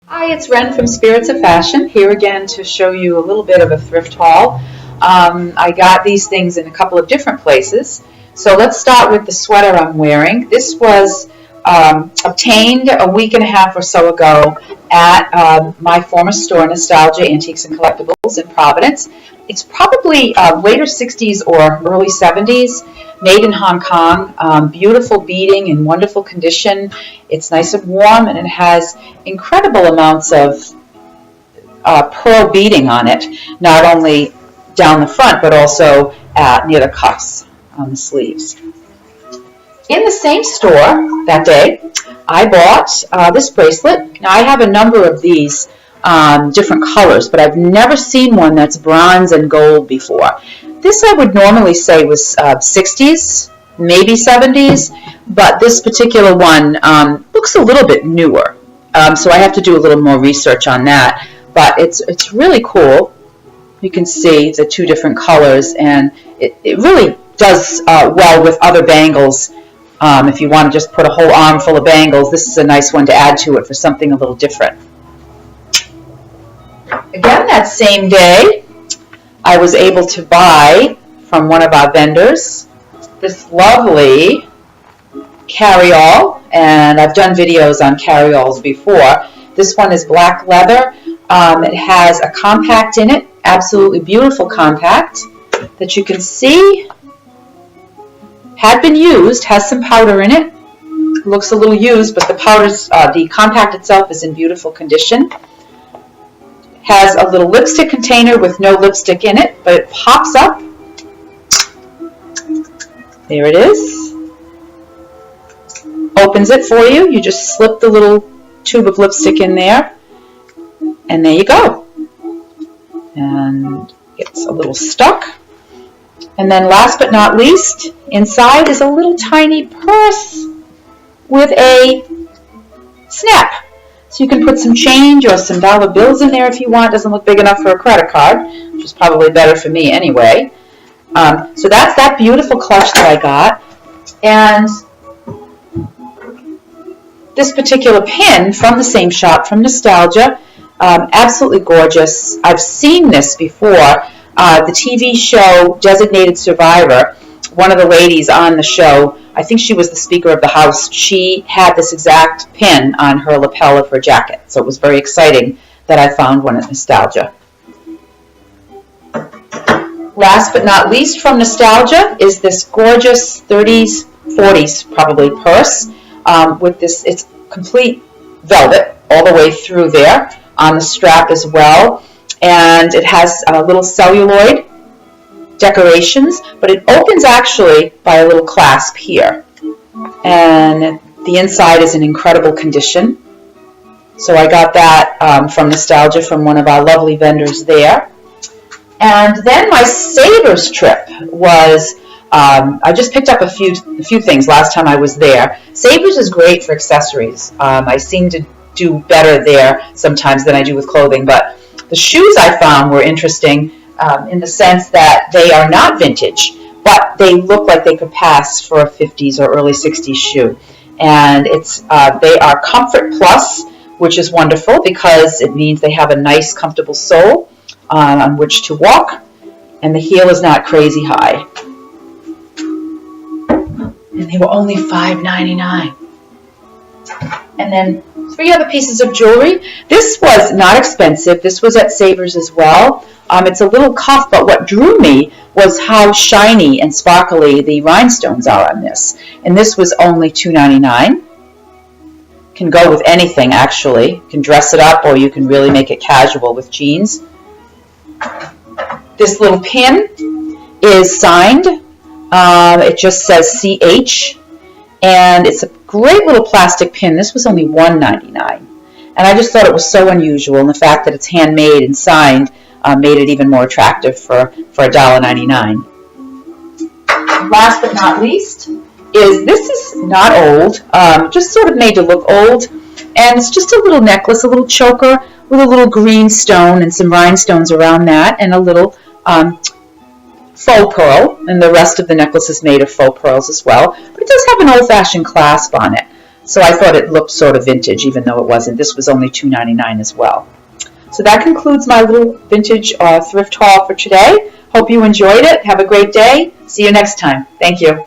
Hi, it's Ren from Spirits of Fashion, here again to show you a little bit of a thrift haul. I got these things in a couple of different places. So let's start with the sweater I'm wearing. This was obtained a week and a half or so ago at my former store, Nostalgia Antiques and Collectibles in Providence. It's probably later 60s or early 70s, made in Hong Kong, beautiful beading in wonderful condition. It's nice and warm, and it has incredible amounts of pearl beading on it, not only down the front but also near the cuffs on the sleeves. In the same store that day, I bought this bracelet. Now I have a number of these different colors, but I've never seen one that's bronze and gold before. This I would normally say was 60s, maybe 70s, but this particular one looks a little bit newer. So I have to do a little more research on that. But it's really cool. You can see the two different colors, and it really does well with other bangles. If you want to just put a whole arm full of bangles, this is a nice one to add to it for something a little different. Again, that same day, I was able to buy from one of our vendors this lovely carry-all, and I've done videos on carry-alls before. This one is black leather. It has a compact in it, absolutely beautiful compact that you can see had been used, has some powder in it. Looks a little used, but the compact itself is in beautiful condition. Has a little lipstick container with no lipstick in it, but it pops up. There it is. Opens it for you. You just slip the little tube of lipstick in there, and there you go. And it's a little stuck. And then last but not least, inside is a little tiny purse with a snap. So you can put some change or some dollar bills in there if you want. It doesn't look big enough for a credit card, which is probably better for me anyway. So that's that beautiful clutch that I got. And this particular pin from the same shop, from Nostalgia, absolutely gorgeous. I've seen this before. The TV show Designated Survivor, one of the ladies on the show, I think she was the Speaker of the House, she had this exact pin on her lapel of her jacket. So it was very exciting that I found one at Nostalgia. Last but not least from Nostalgia is this gorgeous 30s, 40s probably purse with this, it's complete velvet all the way through there on the strap as well. And it has little celluloid decorations, but it opens actually by a little clasp here. And the inside is in incredible condition. So I got that from Nostalgia from one of our lovely vendors there. And then my Savers trip was, I just picked up a few things last time I was there. Savers is great for accessories. I seem to do better there sometimes than I do with clothing, but the shoes I found were interesting in the sense that they are not vintage, but they look like they could pass for a 50s or early 60s shoe. And they are Comfort Plus, which is wonderful because it means they have a nice, comfortable sole on which to walk, and the heel is not crazy high. And they were only $5.99. And then 3 other pieces of jewelry. This was not expensive. This was at Savers as well. It's a little cuff, but what drew me was how shiny and sparkly the rhinestones are on this. And this was only $2.99. Can go with anything, actually. You can dress it up, or you can really make it casual with jeans. This little pin is signed. It just says CH. And it's a great little plastic pin. This was only $1.99. And I just thought it was so unusual, and the fact that it's handmade and signed made it even more attractive for $1.99. Last but not least is, this is not old, just sort of made to look old, and it's just a little necklace, a little choker with a little green stone and some rhinestones around that, and a little faux pearl, and the rest of the necklace is made of faux pearls as well. But it does have an old-fashioned clasp on it. So I thought it looked sort of vintage, even though it wasn't. This was only $2.99 as well. So that concludes my little vintage thrift haul for today. Hope you enjoyed it. Have a great day. See you next time. Thank you.